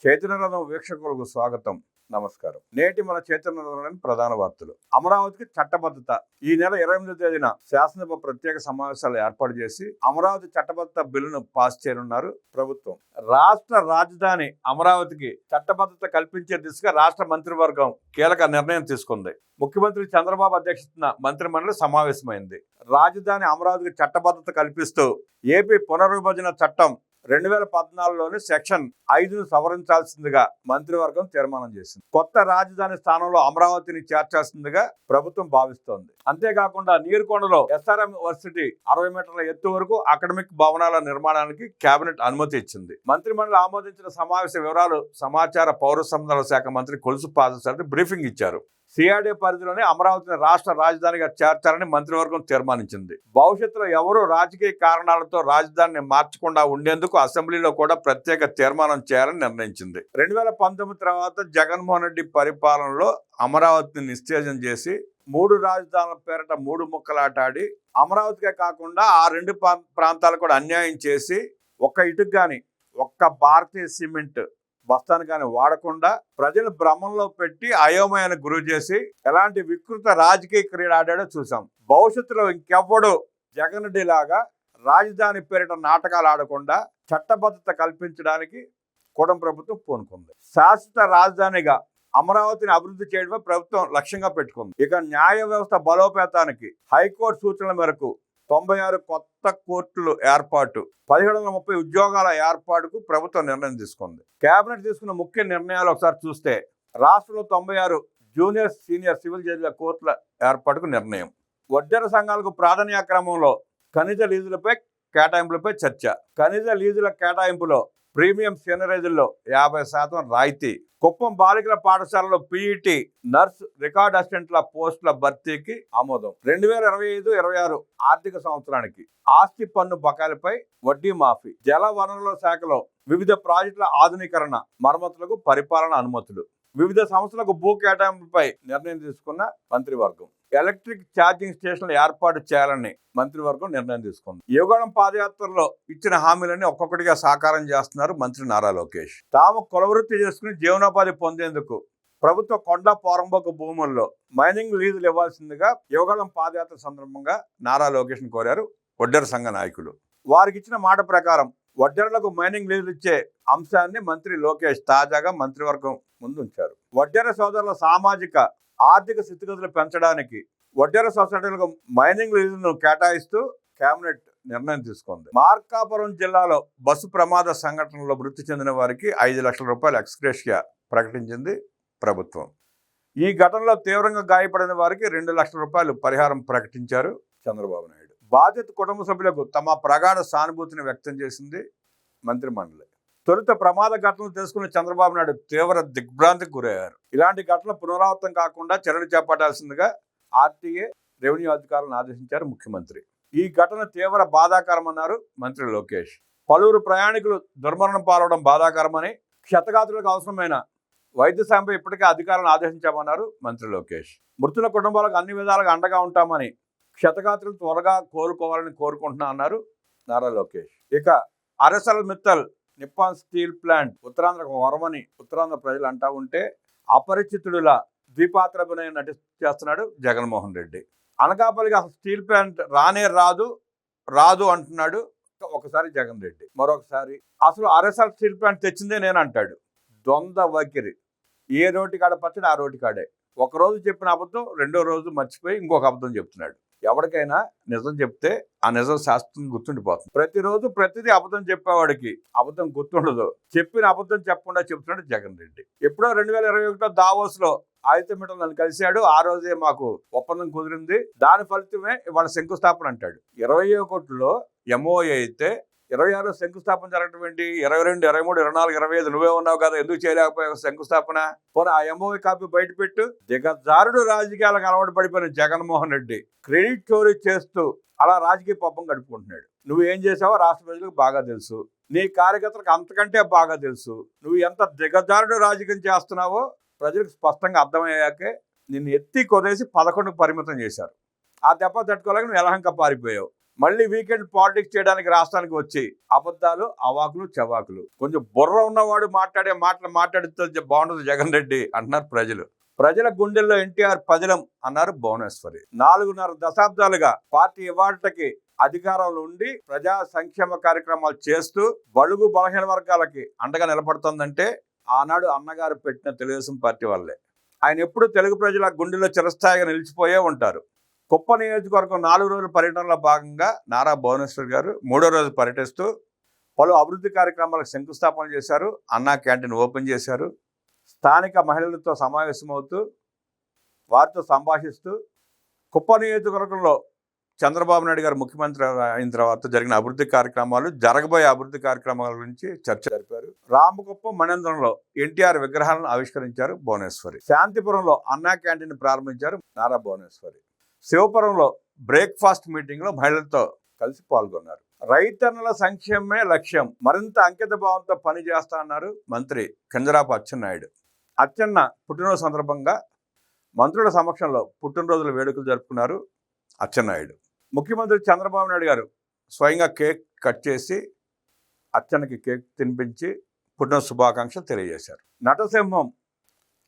చైతన్య రథం వీక్షకులకు స్వాగతం. నమస్కారం. నేటి మన చైతన్య రథంలోని ప్రధాన వార్తలు. అమరావతికి చట్టబద్ధత. ఈ నెల 28వ తేదీన శాసనసభ ప్రత్యేక సమావేశాలు ఏర్పాటు చేసి అమరావతి చట్టబద్ధత బిల్లును పాస్ చేయనున్నారు ప్రభుత్వం. రాష్ట్ర రాజధాని అమరావతికి చట్టబద్ధత కల్పించే దిశగా రాష్ట్ర మంత్రివర్గం కీలక నిర్ణయం తీసుకుంది. ముఖ్యమంత్రి చంద్రబాబు అధ్యక్షతన మంత్రిమండలి సమావేశమైంది. రాజధాని అమరావతికి చట్టబద్ధత కల్పిస్తూ ఏపీ పునర్విభజన చట్టం 2014లోని సెక్షన్ 5ను సవరించాల్సిందిగా మంత్రివర్గం తీర్మానం చేసింది. కొత్త రాజధాని స్థానంలో అమరావతిని చేర్చాల్సిందిగా ప్రభుత్వం భావిస్తోంది. అంతేకాకుండా నీరుకొండలో ఎస్ఆర్ఎం యూనివర్సిటీ 60 మీటర్ల ఎత్తు వరకు అకాడమిక్ భవనాల నిర్మాణానికి కేబినెట్ అనుమతి ఇచ్చింది. మంత్రిమండలి ఆమోదించిన సమావేశ వివరాలు సమాచార పౌర సంబంధాల శాఖ మంత్రి కొలుసు పాదసారథి బ్రీఫింగ్ ఇచ్చారు. సిఆర్డీ పరిధిలోనే అమరావతిని రాష్ట్ర రాజధానిగా చేర్చాలని మంత్రివర్గం తీర్మానించింది. భవిష్యత్తులో ఎవరూ రాజకీయ కారణాలతో రాజధానిని మార్చకుండా ఉండేందుకు అసెంబ్లీలో కూడా ప్రత్యేక తీర్మానం చేయాలని నిర్ణయించింది. 2019 తర్వాత జగన్మోహన్ రెడ్డి పరిపాలనలో అమరావతిని నిశ్చేజం చేసి 3 రాజధానుల పేరిట 3 ముక్కలాటాడి అమరావతికే కాకుండా ఆ 2 ప్రాంతాలకు కూడా అన్యాయం చేసి ఒక్క ఇటుకు కానీ ఒక్క భారతీయ సిమెంట్ బస్తాను కానీ వాడకుండా ప్రజలు భ్రమంలో పెట్టి అయోమయాన్ని గురి చేసి ఎలాంటి వికృత రాజకీయ క్రీడ ఆడాడో చూసాం. భవిష్యత్తులో ఇంకెవ్వడు జగన్ రెడ్డి లాగా రాజధాని పేరిట నాటకాలు ఆడకుండా చట్టబద్ధత కల్పించడానికి కూటమి ప్రభుత్వం పూనుకుంది. శాశ్వత రాజధానిగా అమరావతిని అభివృద్ధి చేయడమే ప్రభుత్వం లక్ష్యంగా పెట్టుకుంది. ఇక న్యాయ వ్యవస్థ బలోపేతానికి హైకోర్టు సూచనల మేరకు 96 కొత్త కోర్టులు ఏర్పాటు, 1730 ఉద్యోగాల ఏర్పాటుకు ప్రభుత్వం నిర్ణయం తీసుకుంది. కేబినెట్ తీసుకున్న ముఖ్య నిర్ణయాలు ఒకసారి చూస్తే రాష్ట్రంలో 96 జూనియర్ సీనియర్ సివిల్ జడ్జిల కోర్టుల ఏర్పాటుకు నిర్ణయం. వడ్డెర సంఘాలకు ప్రాధాన్య క్రమంలో ఖనిజ లీజులపై కేటాయింపులపై చర్చ. ఖనిజ లీజుల కేటాయింపులో ప్రీమియం సీనియరైజుల్లో 50% రాయితీ. కుప్పం బాలికల పాఠశాలలో పీఈటీ నర్స్ రికార్డ్ అసిస్టెంట్ల పోస్టుల భర్తీకి ఆమోదం. 2025-26 ఆర్థిక సంవత్సరానికి ఆస్తి పన్ను బకాయిలపై వడ్డీ మాఫీ. జల వనరుల శాఖలో వివిధ ప్రాజెక్టుల ఆధునీకరణ మరమ్మతులకు పరిపాలన అనుమతులు. వివిధ సంస్థలకు భూ కేటాయింపులపై నిర్ణయం తీసుకున్న మంత్రివర్గం. ఎలక్ట్రిక్ ఛార్జింగ్ స్టేషన్లు ఏర్పాటు చేయాలని మంత్రివర్గం నిర్ణయం తీసుకుంది. యువగళం పాదయాత్రలో ఇచ్చిన హామీలన్నీ ఒక్కొక్కటిగా సాకారం చేస్తున్నారు మంత్రి నారా లోకేష్. తాము కులవృత్తి చేసుకుని జీవనోపాధి పొందేందుకు ప్రభుత్వ కొండ పోరంబోకు భూముల్లో మైనింగ్ లీజులు ఇవ్వాల్సిందిగా యువగళం పాదయాత్ర సందర్భంగా నారా లోకేష్ను కోరారు వడ్డెర సంఘ నాయకులు. వారికి ఇచ్చిన మాట ప్రకారం వడ్డెరలకు మైనింగ్ లీజులు ఇచ్చే అంశాన్ని మంత్రి లోకేష్ తాజాగా మంత్రివర్గం ముందుంచారు. వడ్డెర సోదరుల సామాజిక ఆర్థిక స్థితిగతులు పెంచడానికి వడ్డెర సొసైటీలకు మైనింగ్ లీజులను కేటాయిస్తూ కేబినెట్ నిర్ణయం తీసుకుంది. మార్కాపురం జిల్లాలో బస్సు ప్రమాద సంఘటనలో మృతి చెందిన వారికి 5 లక్షల రూపాయల ఎక్స్గ్రేషియా ప్రకటించింది ప్రభుత్వం. ఈ ఘటనలో తీవ్రంగా గాయపడిన వారికి 2 లక్షల రూపాయలు పరిహారం ప్రకటించారు చంద్రబాబు నాయుడు. బాధిత కుటుంబ సభ్యులకు తమ ప్రగాఢ సానుభూతిని వ్యక్తం చేసింది మంత్రిమండలి. తొలుత ప్రమాద ఘటనలు తెలుసుకున్న చంద్రబాబు నాయుడు తీవ్ర దిగ్భ్రాంతికి గురయ్యారు. ఇలాంటి ఘటనలు పునరావృతం కాకుండా చర్యలు చేపట్టాల్సిందిగా ఆర్టీఏ రెవెన్యూ అధికారులను ఆదేశించారు ముఖ్యమంత్రి. ఈ ఘటన తీవ్ర బాధాకరమన్నారు మంత్రి లోకేష్. పలువురు ప్రయాణికులు దుర్మరణం పాలవడం బాధాకరమని, క్షతగాత్రులకు అవసరమైన వైద్య సాయంపై ఇప్పటికే అధికారులను ఆదేశించామన్నారు మంత్రి లోకేష్. మృతుల కుటుంబాలకు అన్ని విధాలుగా అండగా ఉంటామని, క్షతగాత్రులు త్వరగా కోలుకోవాలని కోరుకుంటున్నా అన్నారు నారా లోకేష్. ఇక Arcelor Mittal Nippon steel plant ఉత్తరాంధ్రకు వరమని ఉత్తరాంధ్ర ప్రజలు అంటా ఉంటే అపరిచితుడులా ద్విపాత్రాభినయం చేస్తున్నాడు జగన్మోహన్ రెడ్డి. అనకాపల్లికి అసలు స్టీల్ ప్లాంట్ రానే రాదు అంటున్నాడు ఒకసారి జగన్ రెడ్డి, మరొకసారి అసలు అరెసల్ స్టీల్ ప్లాంట్ తెచ్చిందే నేను అంటాడు. ద్వంద్వ వైఖరి. ఏ రోటికాడ పచ్చడి ఆ రోటికాడే. ఒకరోజు చెప్పిన అబద్ధం రెండో రోజు మర్చిపోయి ఇంకొక అబద్ధం చెప్తున్నాడు. ఎవరికైనా నిజం చెప్తే ఆ నిజం శాస్త్రం గుర్తుండిపోతుంది. ప్రతిరోజు ప్రతిదీ అబద్ధం చెప్పేవాడికి అబద్ధం గుర్తుండదు. చెప్పిన అబద్ధం చెప్పకుండా చెప్తున్నాడు జగన్ రెడ్డి. ఎప్పుడో 2021లో దావోస్లో ఆదిత్య నన్ను కలిశాడు. ఆ రోజే మాకు ఒప్పందం కుదిరింది, దాని ఫలితమే ఇవాళ శంకుస్థాపన అంటాడు. 21 కోట్లలో ఎంఓఏ అయితే 26 శంకుస్థాపన జరగడం ఏంటి? 22, 23, 24, 25 నువ్వే ఉన్నావు కదా, ఎందుకు చేయలేకపోయావు శంకుస్థాపన? పోనీ ఆ ఎంఓఏ కాపీ బయట పెట్టు. దిగజారుడు రాజకీయాలకు అలవాటు పడిపోయిన జగన్మోహన్ రెడ్డి క్రెడిట్ చోరీ చేస్తూ అలా రాజకీయ పబ్బం గడుపుకుంటున్నాడు. నువ్వు ఏం చేసావో రాష్ట్ర ప్రజలకు బాగా తెలుసు, నీ కార్యకర్తలకు అంతకంటే బాగా తెలుసు. నువ్వు ఎంత దిగజారుడు రాజకీయం చేస్తున్నావో ప్రజలకు స్పష్టంగా అర్థమయ్యాకే నిన్ను ఎత్తి కొదేసి 11కు పరిమితం చేశారు. ఆ దెబ్బ తట్టుకోలేక నువ్వు ఎలహంక పారిపోయావు. మళ్ళీ వీకెండ్ పాలిటిక్స్ చేయడానికి రాష్ట్రానికి వచ్చి అబద్ధాలు, అవాకులు, చవాకులు. కొంచెం బుర్ర ఉన్నవాడు మాట్లాడే మాట్లాడితే బాగుండదు జగన్ రెడ్డి అంటున్నారు ప్రజలు. ప్రజల గుండెల్లో ఎన్టీఆర్ పదిలం అన్నారు భువనేశ్వరి. 4.5 దశాబ్దాలుగా పార్టీ ఇవాళకి అధికారంలో ఉండి ప్రజా సంక్షేమ కార్యక్రమాలు చేస్తూ బడుగు బలహీన వర్గాలకి అండగా నిలబడుతోందంటే ఆనాడు అన్నగారు పెట్టిన తెలుగుదేశం పార్టీ వల్లే. ఆయన ఎప్పుడు తెలుగు ప్రజల గుండెల్లో చిరస్థాయిగా నిలిచిపోయే ఉంటారు. కుప్ప నియోజకవర్గం 4 రోజుల పర్యటనలో భాగంగా నారా భువనేశ్వర్ గారు 3వ రోజు పర్యటిస్తూ పలు అభివృద్ధి కార్యక్రమాలకు శంకుస్థాపన చేశారు. అన్నా క్యాంటీన్ ఓపెన్ చేశారు. స్థానిక మహిళలతో సమావేశమవుతూ వారితో సంభాషిస్తూ కుప్ప నియోజకవర్గంలో చంద్రబాబు నాయుడు గారు ముఖ్యమంత్రి అయిన తర్వాత జరిగిన అభివృద్ధి కార్యక్రమాలు, జరగబోయే అభివృద్ధి కార్యక్రమాల గురించి చర్చ జరిపారు. రామకుప్పం మణేంద్రంలో ఎన్టీఆర్ విగ్రహాలను ఆవిష్కరించారు భువనేశ్వరి. శాంతిపురంలో అన్నా క్యాంటీన్ ప్రారంభించారు నారా భువనేశ్వరి. శివపురంలో బ్రేక్ఫాస్ట్ మీటింగ్లో మహిళలతో కలిసి పాల్గొన్నారు. రైతన్నల సంక్షేమమే లక్ష్యం, మరింత అంకిత భావంతో పనిచేస్తా అన్నారు మంత్రి కింజరాపు అచ్చెన్నాయుడు. అచ్చెన్న పుట్టినరోజు సందర్భంగా మంత్రుల సమక్షంలో పుట్టినరోజుల వేడుకలు జరుపుకున్నారు అచ్చెన్నాయుడు. ముఖ్యమంత్రి చంద్రబాబు నాయుడు గారు స్వయంగా కేక్ కట్ చేసి అచ్చెన్నకి కేక్ తినిపించి పుట్టినరోజు శుభాకాంక్షలు తెలియజేశారు. నటసింహం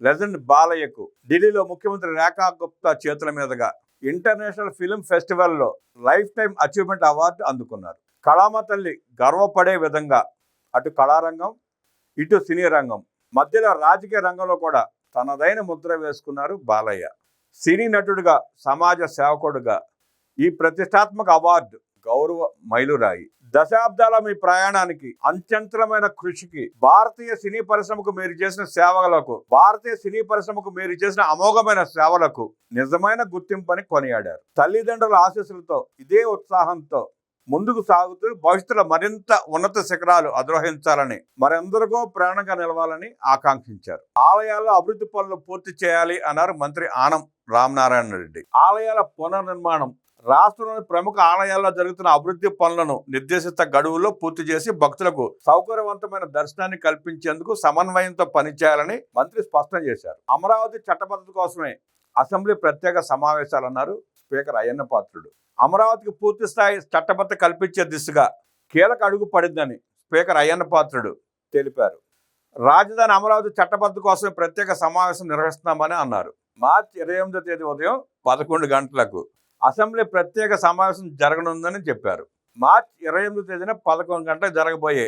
లెజెండ్ బాలయ్యకు ఢిల్లీలో ముఖ్యమంత్రి రేఖా గుప్తా చేతుల మీదుగా ఇంటర్నేషనల్ ఫిల్మ్ ఫెస్టివల్లో లైఫ్ టైం అచీవ్మెంట్ అవార్డు అందుకున్నారు. కళామ తల్లి గర్వపడే విధంగా అటు కళారంగం, ఇటు సినీ రంగం, మధ్యలో రాజకీయ రంగంలో కూడా తనదైన ముద్ర వేసుకున్నారు బాలయ్య. సినీ నటుడిగా, సమాజ సేవకుడుగా ఈ ప్రతిష్టాత్మక అవార్డు గౌరవ మైలురాయి. దశాబ్దాల మీ ప్రయాణానికి, అంచంచలమైన కృషికి, భారతీయ సినీ పరిశ్రమకు మీరు చేసిన సేవలకు, భారతీయ సినీ పరిశ్రమకు మీరు చేసిన అమోఘమైన సేవలకు నిజమైన గుర్తింపని కొనియాడారు. తల్లిదండ్రుల ఆశీస్సులతో ఇదే ఉత్సాహంతో ముందుకు సాగుతూ భవిష్యత్తులో మరింత ఉన్నత శిఖరాలు అధిరోహించాలని, మరెందరికో ప్రేరణగా నిలవాలని ఆకాంక్షించారు. ఆలయాల్లో అభివృద్ధి పనులు పూర్తి చేయాలి అన్నారు మంత్రి ఆనం రామనారాయణ రెడ్డి. ఆలయాల పునర్నిర్మాణం, రాష్ట్రంలోని ప్రముఖ ఆలయాల్లో జరుగుతున్న అభివృద్ధి పనులను నిర్దేశిత గడువుల్లో పూర్తి చేసి భక్తులకు సౌకర్యవంతమైన దర్శనాన్ని కల్పించేందుకు సమన్వయంతో పనిచేయాలని మంత్రి స్పష్టం చేశారు. అమరావతి చట్టబద్ధత కోసమే అసెంబ్లీ ప్రత్యేక సమావేశాలన్నారు స్పీకర్ అయ్యన్న పాత్రుడు. అమరావతికి పూర్తి స్థాయి చట్టబద్ధత కల్పించే దిశగా కీలక అడుగు పడిందని స్పీకర్ అయ్యన్న పాత్రుడు తెలిపారు. రాజధాని అమరావతి చట్టబద్ధత కోసమే ప్రత్యేక సమావేశం నిర్వహిస్తున్నామని అన్నారు. మార్చి 28వ తేదీ ఉదయం 11 గంటలకు అసెంబ్లీ ప్రత్యేక సమావేశం జరగనుందని చెప్పారు. మార్చి 28వ తేదీన 11 గంటలకు జరగబోయే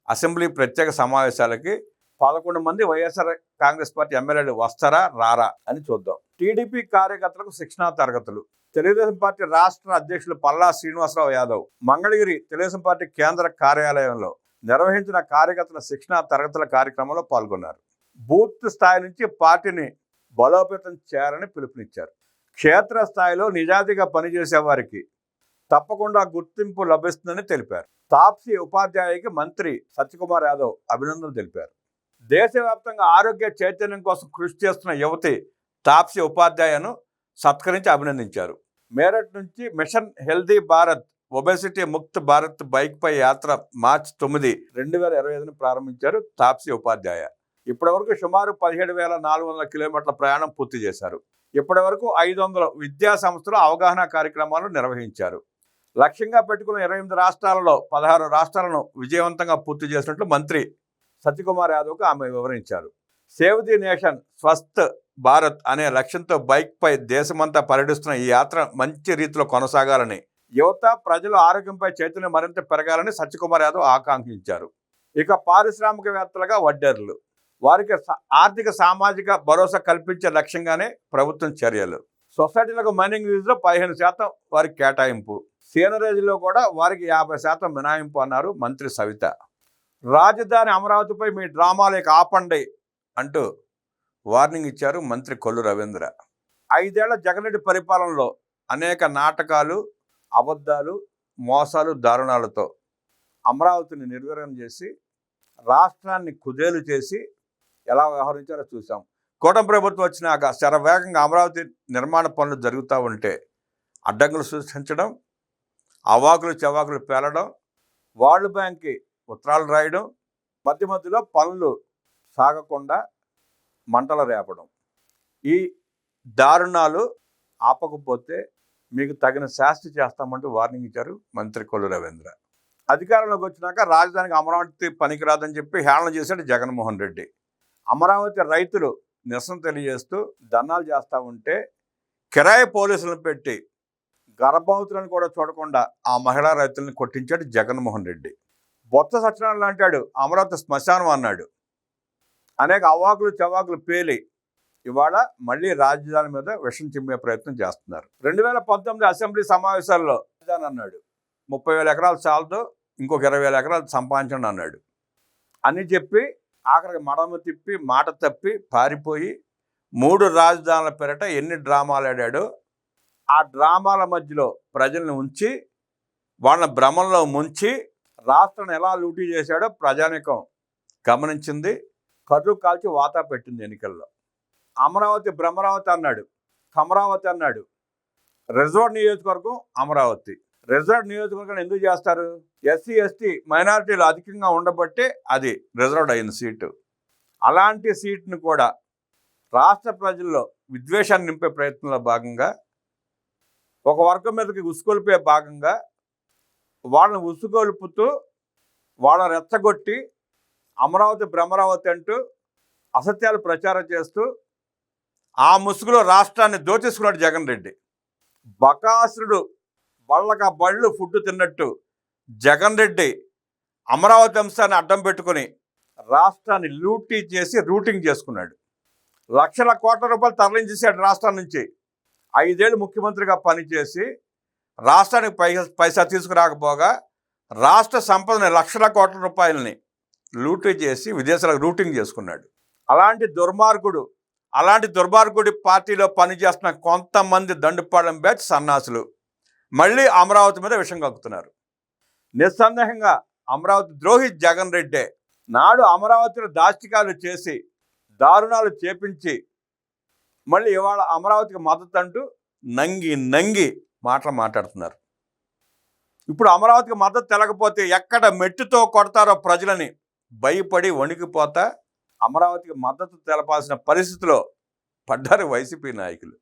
అసెంబ్లీ ప్రత్యేక సమావేశాలకి 11 మంది వైఎస్ఆర్ కాంగ్రెస్ పార్టీ ఎమ్మెల్యేలు వస్తారా రారా అని చూద్దాం. టీడీపీ కార్యకర్తలకు శిక్షణా తరగతులు. తెలుగుదేశం పార్టీ రాష్ట్ర అధ్యక్షులు పల్లా శ్రీనివాసరావు యాదవ్ మంగళగిరి తెలుగుదేశం పార్టీ కేంద్ర కార్యాలయంలో నిర్వహించిన కార్యకర్తల శిక్షణా తరగతుల కార్యక్రమంలో పాల్గొన్నారు. బూత్ స్థాయి నుంచి పార్టీని బలోపేతం చేయాలని పిలుపునిచ్చారు. క్షేత్రస్థాయిలో నిజాయితీగా పనిచేసే వారికి తప్పకుండా గుర్తింపు లభిస్తుందని తెలిపారు. తాప్సీ ఉపాధ్యాయుకి మంత్రి సత్యకుమార్ యాదవ్ అభినందనలు తెలిపారు. దేశవ్యాప్తంగా ఆరోగ్య చైతన్యం కోసం కృషి చేస్తున్న యువతి తాప్సీ ఉపాధ్యాయను సత్కరించి అభినందించారు. మేరట్ నుంచి mission healthy Bharat obesity Mukt Bharat బైక్పై యాత్ర మార్చి 9, 2025ను ప్రారంభించారు తాప్సీ ఉపాధ్యాయ. ఇప్పటి వరకు సుమారు 17,400 కిలోమీటర్ల ప్రయాణం పూర్తి చేశారు. ఇప్పటి వరకు 500 విద్యా సంస్థలు అవగాహన కార్యక్రమాలు నిర్వహించారు. లక్ష్యంగా పెట్టుకున్న 28 రాష్ట్రాలలో 16 రాష్ట్రాలను విజయవంతంగా పూర్తి చేసినట్లు మంత్రి సత్యకుమార్ యాదవ్కు ఆమె వివరించారు. Save the nation Swasth Bharat అనే లక్ష్యంతో బైక్పై దేశమంతా పర్యటిస్తున్న ఈ యాత్ర మంచి రీతిలో కొనసాగాలని, యువత ప్రజల ఆరోగ్యంపై చైతన్యం మరింత పెరగాలని సత్యకుమార్ యాదవ్ ఆకాంక్షించారు. ఇక పారిశ్రామికవేత్తలుగా వడ్డేర్లు, వారికి ఆర్థిక సామాజిక భరోసా కల్పించే లక్ష్యంగానే ప్రభుత్వం చర్యలు. సొసైటీలకు మైనింగ్ లీజులో 15% వారికి కేటాయింపు, సీనరేజీలో కూడా వారికి 50% మినహాయింపు అన్నారు మంత్రి సవిత. రాజధాని అమరావతిపై మీ డ్రామాలు ఇక ఆపండి అంటూ వార్నింగ్ ఇచ్చారు మంత్రి కొల్లు రవీంద్ర. 5 ఏళ్ల జగన్రెడ్డి పరిపాలనలో అనేక నాటకాలు, అబద్ధాలు, మోసాలు, దారుణాలతో అమరావతిని నిర్వీర్యం చేసి రాష్ట్రాన్ని కుదేలు చేసి ఎలా వ్యవహరించారో చూసాం. కూటమి ప్రభుత్వం వచ్చినాక శరవేగంగా అమరావతి నిర్మాణ పనులు జరుగుతూ ఉంటే అడ్డంకులు సృష్టించడం, అవాకులు చవాకులు పేలడం, వరల్డ్ బ్యాంక్కి ఉత్తరాలు రాయడం, మధ్యలో పనులు సాగకుండా మంటలు రేపడం, ఈ దారుణాలు ఆపకపోతే మీకు తగిన శాస్తి చేస్తామంటూ వార్నింగ్ ఇచ్చారు మంత్రి కొల్లు రవీంద్ర. అధికారంలోకి వచ్చినాక రాజధానికి అమరావతి పనికిరాదని చెప్పి హేళన చేశాడు జగన్మోహన్ రెడ్డి. అమరావతి రైతులు నిరసన తెలియజేస్తూ ధర్నాలు చేస్తూ ఉంటే కిరాయి పోలీసులను పెట్టి గర్భవతులను కూడా చూడకుండా ఆ మహిళా రైతులను కొట్టించాడు జగన్మోహన్ రెడ్డి. బొత్స సత్యనారాయణ అంటాడు అమరావతి శ్మశానం అన్నాడు. అనేక అవాకులు చవాకులు పేలి ఇవాళ మళ్ళీ రాజధాని మీద విషం చిమ్మే ప్రయత్నం చేస్తున్నారు. 2019 అసెంబ్లీ సమావేశాల్లో రాజధాని అన్నాడు 30,000 ఎకరాలు చాలదు, ఇంకొక 20,000 ఎకరాలు సంపాదించండి అన్నాడు. అని చెప్పి ఆఖరికి మడమ తిప్పి మాట తప్పి పారిపోయి 3 రాజధానుల పేరిట ఎన్ని డ్రామాలు ఆడాడో ఆ డ్రామాల మధ్యలో ప్రజల్ని ఉంచి వాళ్ళ భ్రమంలో ముంచి రాష్ట్రాన్ని ఎలా లూటీ చేశాడో ప్రజానీకం గమనించింది. కర్రు కాల్చి వాతా పెట్టింది ఎన్నికల్లో. అమరావతి భ్రమరావతి అన్నాడు, కమరావతి అన్నాడు. రిజర్వ్ నియోజకవర్గం అమరావతి. రిజర్వ్ నియోజకవర్గం ఎందుకు చేస్తారు? ఎస్సీ ఎస్టీ మైనారిటీలు అధికంగా ఉండబట్టే అది రిజర్వ్డ్ అయింది సీటు. అలాంటి సీట్ను కూడా రాష్ట్ర ప్రజల్లో విద్వేషాన్ని నింపే ప్రయత్నంలో భాగంగా, ఒక వర్గం మీదకి ఉసుకొల్పే భాగంగా వాళ్ళని ఉసుకొల్పుతూ వాళ్ళని రెచ్చగొట్టి అమరావతి భ్రమరావతి అంటూ అసత్యాలు ప్రచారం చేస్తూ ఆ ముసుగులో రాష్ట్రాన్ని దోచేసుకున్నాడు జగన్ రెడ్డి. బకాసురుడు బళ్ళక బళ్ళు ఫుడ్ తిన్నట్టు జగన్ రెడ్డి అమరావతి అంశాన్ని అడ్డం పెట్టుకుని రాష్ట్రాన్ని లూటీ చేసి రూటింగ్ చేసుకున్నాడు. లక్షల కోట్ల రూపాయలు తరలించేసాడు రాష్ట్రం నుంచి. 5 ఏళ్ళు ముఖ్యమంత్రిగా పనిచేసి రాష్ట్రానికి పైసా తీసుకురాకపోగా రాష్ట్ర సంపదని లక్షల కోట్ల రూపాయలని లూటీ చేసి విదేశాలకు రూటింగ్ చేసుకున్నాడు. అలాంటి దుర్మార్గుడి పార్టీలో పనిచేస్తున్న కొంతమంది దండుపాలెం బ్యాచ్ సన్నాసులు మళ్ళీ అమరావతి మీద విషం కక్కుతున్నారు. నిస్సందేహంగా అమరావతి ద్రోహి జగన్ రెడ్డే. నాడు అమరావతిలో దాష్టికాలు చేసి దారుణాలు చేపించి మళ్ళీ ఇవాళ అమరావతికి మద్దతు అంటూ నంగి మాట్లాడుతున్నారు. ఇప్పుడు అమరావతికి మద్దతు తెలకపోతే ఎక్కడ మెట్టుతో కొడతారో ప్రజలని భయపడి వణికిపోతా అమరావతికి మద్దతు తెలపాల్సిన పరిస్థితిలో పడ్డారు వైసీపీ నాయకులు.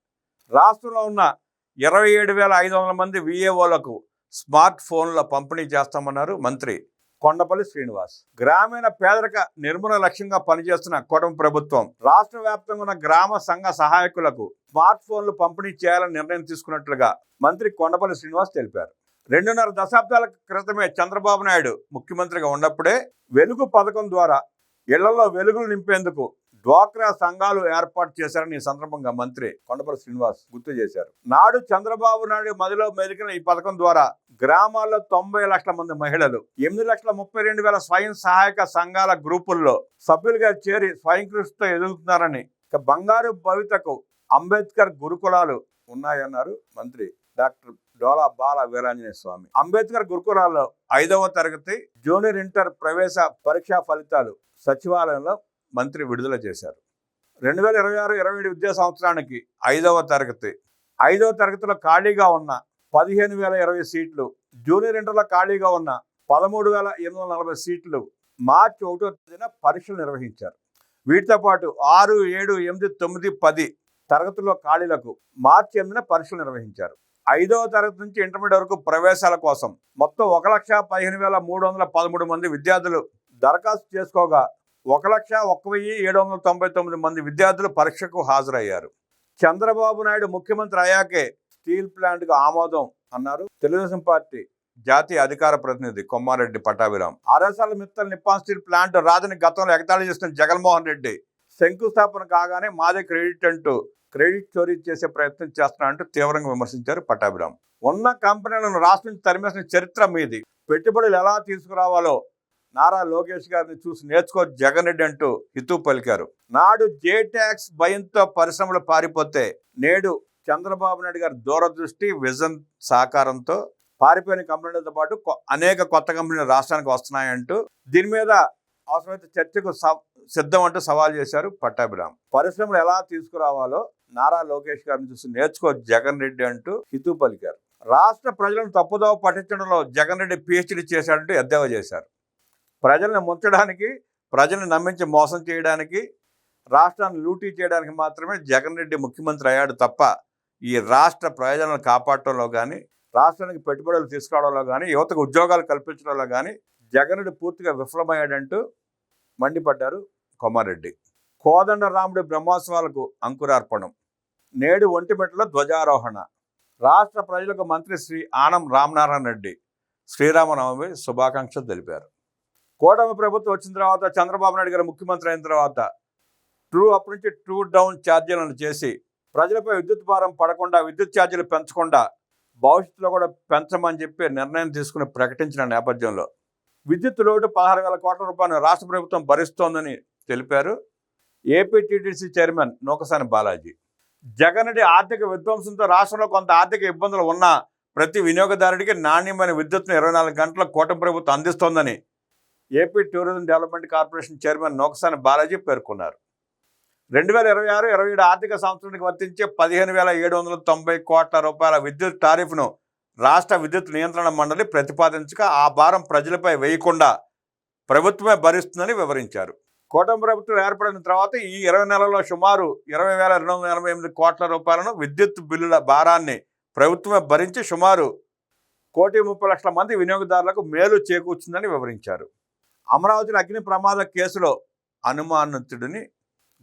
రాష్ట్రంలో ఉన్న 27,500 మంది విఏఓలకు స్మార్ట్ ఫోన్ల పంపిణీ చేస్తామన్నారు మంత్రి కొండపల్లి శ్రీనివాస్. గ్రామీణ పేదరిక నిర్మూలన లక్ష్యంగా పనిచేస్తున్న కూటమి ప్రభుత్వం రాష్ట్ర వ్యాప్తంగా ఉన్న గ్రామ సంఘ సహాయకులకు స్మార్ట్ ఫోన్లు పంపిణీ చేయాలని నిర్ణయం తీసుకున్నట్లుగా మంత్రి కొండపల్లి శ్రీనివాస్ తెలిపారు. 2.5 దశాబ్దాల క్రితమే చంద్రబాబు నాయుడు ముఖ్యమంత్రిగా ఉన్నప్పుడే వెలుగు పథకం ద్వారా ఇళ్లలో వెలుగులు నింపేందుకు డ్వాక్రా సంఘాలు ఏర్పాటు చేశారని ఈ సందర్భంగా మంత్రి కొండపల్లి శ్రీనివాస్ గుర్తు చేశారు. నాడు చంద్రబాబు నాయుడు మదిలో మెదిలిన ఈ పథకం ద్వారా గ్రామాల్లో 90 లక్షల మంది మహిళలు 8,32,000 స్వయం సహాయక సంఘాల గ్రూపుల్లో సభ్యులుగా చేరి స్వయం కృషితో ఎదుగుతున్నారని, బంగారు భవితకు అంబేద్కర్ గురుకులాలు ఉన్నాయన్నారు మంత్రి డాక్టర్ డోలా బాల వీరాంజనేయ స్వామి. అంబేద్కర్ గురుకులాల్లో 5వ తరగతి జూనియర్ ఇంటర్ ప్రవేశ పరీక్షా ఫలితాలు సచివాలయంలో మంత్రి విడుదల చేశారు. 2026-27 విద్యా సంవత్సరానికి 5వ తరగతిలో ఖాళీగా ఉన్న 15,020 సీట్లు, జూనియర్ ఇంటర్లో ఖాళీగా ఉన్న 13,840 సీట్లు మార్చి 1వ తేదీన పరీక్షలు నిర్వహించారు. వీటితో పాటు 6, 7, 8, 9, 10 తరగతుల్లో ఖాళీలకు మార్చి 8న పరీక్షలు నిర్వహించారు. 5వ తరగతి నుంచి ఇంటర్మీడియట్ వరకు ప్రవేశాల కోసం మొత్తం 1,15,313 మంది విద్యార్థులు దరఖాస్తు చేసుకోగా 1,01,799 మంది విద్యార్థులు పరీక్షకు హాజరయ్యారు. చంద్రబాబు నాయుడు ముఖ్యమంత్రి అయ్యాకే స్టీల్ ప్లాంట్కు ఆమోదం అన్నారు తెలుగుదేశం పార్టీ జాతీయ అధికార ప్రతినిధి Kommareddy Pattabhiram. RSL Mittal Nippon steel plant రాదని గతంలో ఎగతాళి చేస్తున్న జగన్మోహన్ రెడ్డి శంకుస్థాపన కాగానే మాదే క్రెడిట్ అంటూ క్రెడిట్ చోరీ చేసే ప్రయత్నం చేస్తున్నారంటూ తీవ్రంగా విమర్శించారు పట్టాభిరామ్. ఉన్న కంపెనీలను రాష్ట్రం నుంచి తరిమేసిన చరిత్ర మీది. పెట్టుబడులు ఎలా తీసుకురావాలో నారా లోకేష్ గారిని చూసి నేర్చుకో జగన్ రెడ్డి అంటూ హితూ పలికారు. నాడు జే ట్యాక్స్ భయంతో పరిశ్రమలు పారిపోతే నేడు చంద్రబాబు నాయుడు గారి దూరదృష్టి విజన్ సహకారంతో పారిపోయిన కంపెనీలతో పాటు అనేక కొత్త కంపెనీలు రాష్ట్రానికి వస్తున్నాయంటూ దీని మీద అవసరమైతే చర్చకు సిద్ధం అంటూ సవాల్ చేశారు పట్టాభిరామ్. పరిశ్రమలు ఎలా తీసుకురావాలో నారా లోకేష్ గారిని చూసి నేర్చుకో జగన్ రెడ్డి అంటూ హితూ పలికారు. రాష్ట్ర ప్రజలను తప్పుదోవ పట్టించడంలో జగన్ రెడ్డి పిహెచ్డీ చేశాడంటూ ఎద్దేవా చేశారు. ప్రజల్ని ముంచడానికి, ప్రజల్ని నమ్మించి మోసం చేయడానికి, రాష్ట్రాన్ని లూటీ చేయడానికి మాత్రమే జగన్ రెడ్డి ముఖ్యమంత్రి అయ్యాడు తప్ప ఈ రాష్ట్ర ప్రయోజనాలు కాపాడటంలో కానీ, రాష్ట్రానికి పెట్టుబడులు తీసుకురావడంలో కానీ, యువతకు ఉద్యోగాలు కల్పించడంలో కానీ జగనుడు పూర్తిగా విఫలమయ్యాడంటూ మండిపడ్డారు కొమారెడ్డి. కోదండరాముడి బ్రహ్మోత్సవాలకు అంకురార్పణం. నేడు ఒంటిమిట్టలో ధ్వజారోహణ. రాష్ట్ర ప్రజలకు మంత్రి శ్రీ ఆనం రామనారాయణ రెడ్డి శ్రీరామనవమి శుభాకాంక్షలు తెలిపారు. కూటమి ప్రభుత్వం వచ్చిన తర్వాత, చంద్రబాబు నాయుడు గారు ముఖ్యమంత్రి అయిన తర్వాత అప్పటి నుంచి ట్రూ డౌన్ ఛార్జీలను చేసి ప్రజలపై విద్యుత్ భారం పడకుండా, విద్యుత్ ఛార్జీలు పెంచకుండా భవిష్యత్తులో కూడా పెంచమని చెప్పి నిర్ణయం తీసుకుని ప్రకటించిన నేపథ్యంలో విద్యుత్ లోటు 16,000 కోట్ల రూపాయలు రాష్ట్ర ప్రభుత్వం భరిస్తోందని తెలిపారు ఏపీటీడీసీ చైర్మన్ నూకసాని బాలాజీ. జగన్రెడ్డి ఆర్థిక విధ్వంసంతో రాష్ట్రంలో కొంత ఆర్థిక ఇబ్బందులు ఉన్నా ప్రతి వినియోగదారుడికి నాణ్యమైన విద్యుత్ను 24 గంటల కూటమి ప్రభుత్వం అందిస్తోందని AP tourism development corporation chairman Nookasani Balaji పేర్కొన్నారు. 2026-27 ఆర్థిక సంవత్సరానికి వర్తించే 15,790 కోట్ల రూపాయల విద్యుత్ టారిఫ్ను రాష్ట్ర విద్యుత్ నియంత్రణ మండలి ప్రతిపాదించగా ఆ భారం ప్రజలపై వేయకుండా ప్రభుత్వమే భరిస్తుందని వివరించారు. కూటమి ప్రభుత్వం ఏర్పడిన తర్వాత ఈ 20 నెలల్లో సుమారు 20,288 కోట్ల రూపాయలను విద్యుత్ బిల్లుల భారాన్ని ప్రభుత్వమే భరించి సుమారు 1,30,00,000 మంది వినియోగదారులకు మేలు చేకూర్చిందని వివరించారు. అమరావతిలో అగ్ని ప్రమాద కేసులో అనుమానితుడిని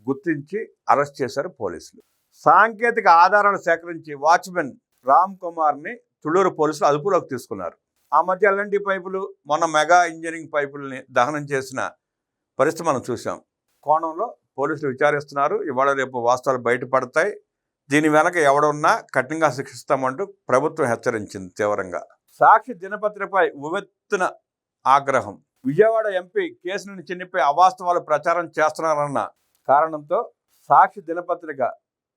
గుర్తించి అరెస్ట్ చేశారు పోలీసులు. సాంకేతిక ఆధారాలు సేకరించి వాచ్మెన్ రామ్ కుమార్ని తుళ్ళూరు పోలీసులు అదుపులోకి తీసుకున్నారు. ఆ మధ్య ఎల్ఎన్టీ పైపులు, మొన్న మెగా ఇంజనీరింగ్ పైపుల్ని దహనం చేసిన పరిస్థితి మనం చూసాం. కోణంలో పోలీసులు విచారిస్తున్నారు. ఇవాళ రేపు వాస్తవాలు బయటపడతాయి. దీని వెనక ఎవడున్నా కఠినంగా శిక్షిస్తామంటూ ప్రభుత్వం హెచ్చరించింది తీవ్రంగా. సాక్షి దినపత్రికపై ఉవ్వెత్తున ఆగ్రహం. విజయవాడ ఎంపీ కేసుని చిన్నిపై అవాస్తవాలు ప్రచారం చేస్తున్నారన్న కారణంతో సాక్షి దినపత్రిక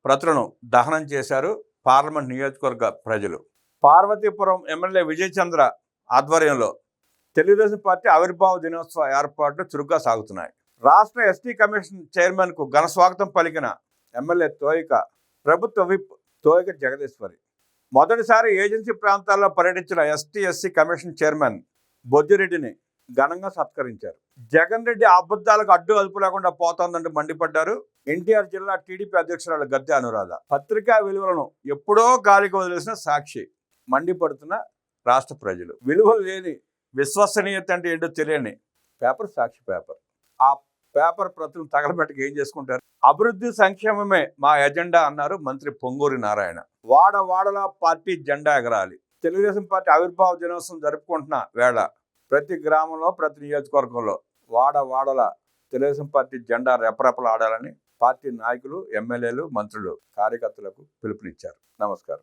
ప్రతులను దహనం చేశారు పార్లమెంట్ నియోజకవర్గ ప్రజలు. పార్వతీపురం ఎమ్మెల్యే విజయచంద్ర ఆధ్వర్యంలో తెలుగుదేశం పార్టీ ఆవిర్భావ దినోత్సవ ఏర్పాట్లు చురుగ్గా సాగుతున్నాయి. రాష్ట్ర ఎస్టీ కమిషన్ చైర్మన్కు ఘన స్వాగతం పలికిన ఎమ్మెల్యే తోయిక, ప్రభుత్వ విప్ తోయిక జగదీశ్వరి. మొదటిసారి ఏజెన్సీ ప్రాంతాల్లో పర్యటించిన ఎస్సీ కమిషన్ చైర్మన్ బొజ్జిరెడ్డిని ఘనంగా సత్కరించారు. జగన్ రెడ్డి అబద్ధాలకు అడ్డు అదుపు లేకుండా పోతోందంటూ మండిపడ్డారు ఎన్టీఆర్ జిల్లా టీడీపీ అధ్యక్షురాలు గద్దె అనురాధ. పత్రికా విలువలను ఎప్పుడో గాలికి వదిలేసిన సాక్షి మండిపడుతున్న రాష్ట్ర ప్రజలు. విలువలు లేని విశ్వసనీయత అంటే ఏంటో తెలియని పేపర్ సాక్షి పేపర్. ఆ పేపర్ ప్రతులను తగలబెట్టక ఏం చేసుకుంటారు? అభివృద్ధి సంక్షేమమే మా ఎజెండా అన్నారు మంత్రి పొంగూరి నారాయణ. వాడవాడలా పార్టీ జెండా ఎగరాలి. తెలుగుదేశం పార్టీ ఆవిర్భావ దినోత్సవం జరుపుకుంటున్న వేళ ప్రతి గ్రామంలో, ప్రతి నియోజకవర్గంలో వాడవాడల తెలుగుదేశం పార్టీ జెండా రెపరెపలాడాలని పార్టీ నాయకులు, ఎమ్మెల్యేలు, మంత్రులు, కార్యకర్తలకు పిలుపునిచ్చారు. నమస్కారం.